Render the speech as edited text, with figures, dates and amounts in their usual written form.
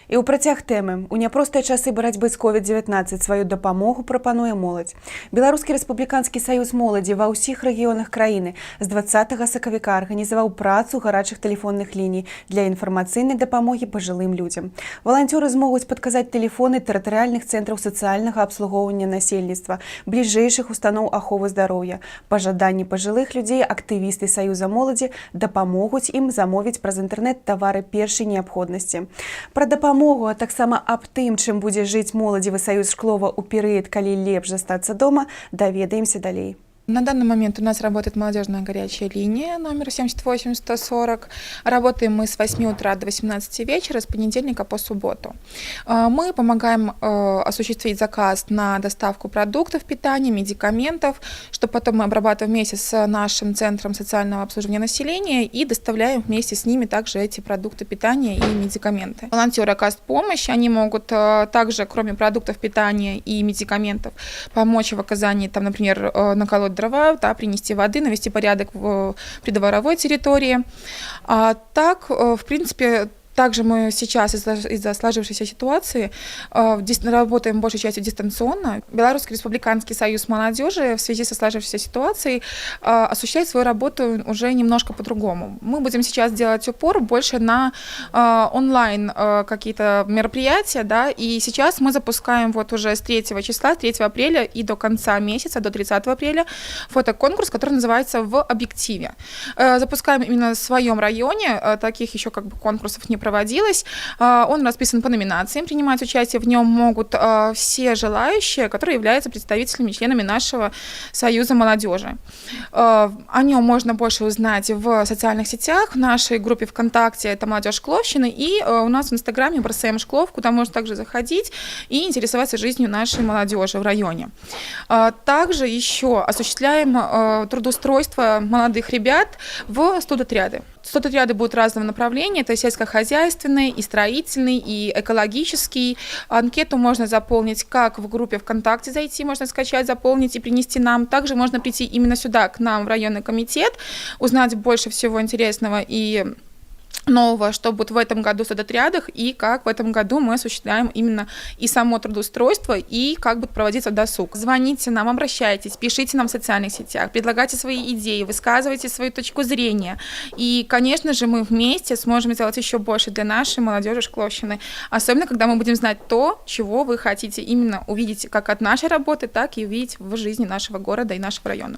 І ў працяг тэмы у няпростыя часы барацьбы з COVID-19 сваю дапамогу прапануе моладзь. Беларускі рэспубліканскі саюз моладзі ва ўсіх рэгіёнах краіны з 20 сакавіка арганізаваў працу гарачых тэлефонных ліній для інфармацыйнай дапамогі пажылым людзям. Валанцёры змогуць падказаць тэлефоны тэрытарыяльных цэнтраў сацыяльнага абслугоўвання насельніцтва, бліжэйшых устаноў аховы здароўя. Па жаданні пажылых людзей актывісты саюза моладзі дапамогуць ім замовіць праз інтэрнэт тавары першай неабходнасці. Пра дапамогу, а таксама аб тым, чым будзе жыць моладзевы саюз Шклова ў перыяд, калі лепш застацца дома, даведаемся далей. На данный момент у нас работает молодежная горячая линия номер 78-140. Работаем мы с 8 утра до 18 вечера, с понедельника по субботу. Мы помогаем осуществить заказ на доставку продуктов питания, медикаментов, что потом мы обрабатываем вместе с нашим центром социального обслуживания населения и доставляем вместе с ними также эти продукты питания и медикаменты. Волонтеры оказывают помощь, они могут также, кроме продуктов питания и медикаментов, помочь в оказании, там, например, наколоть дрова, да, принести воды, навести порядок в придворовой территории. А так, в принципе, также мы сейчас из-за сложившейся ситуации работаем большей частью дистанционно. Белорусский республиканский союз молодежи в связи со сложившейся ситуацией осуществляет свою работу уже немножко по-другому. Мы будем сейчас делать упор больше на онлайн какие-то мероприятия, да, и сейчас мы запускаем вот уже с 3 числа, 3 апреля и до конца месяца, до 30 апреля, фотоконкурс, который называется «В объективе». Запускаем именно в своем районе, таких еще как бы конкурсов не проводилось. Он расписан по номинациям, принимать участие в нем могут все желающие, которые являются представителями, членами нашего союза молодежи. О нем можно больше узнать в социальных сетях, в нашей группе ВКонтакте, это «Молодежь Шкловщины», и у нас в Инстаграме «БРСМ Шклов», куда можно также заходить и интересоваться жизнью нашей молодежи в районе. Также еще осуществляем трудоустройство молодых ребят в студотряды. Студотряды будут разного направления, это сельскохозяйственный, и строительный, и экологический. Анкету можно заполнить как в группе ВКонтакте, зайти, можно скачать, заполнить и принести нам. Также можно прийти именно сюда, к нам в районный комитет, узнать больше всего интересного и нового, что будет в этом году в студотрядах, и как в этом году мы осуществляем именно и само трудоустройство, и как будет проводиться досуг. Звоните нам, обращайтесь, пишите нам в социальных сетях, предлагайте свои идеи, высказывайте свою точку зрения. И, конечно же, мы вместе сможем сделать еще больше для нашей молодежи Шкловщины, особенно когда мы будем знать то, чего вы хотите именно увидеть как от нашей работы, так и увидеть в жизни нашего города и нашего района.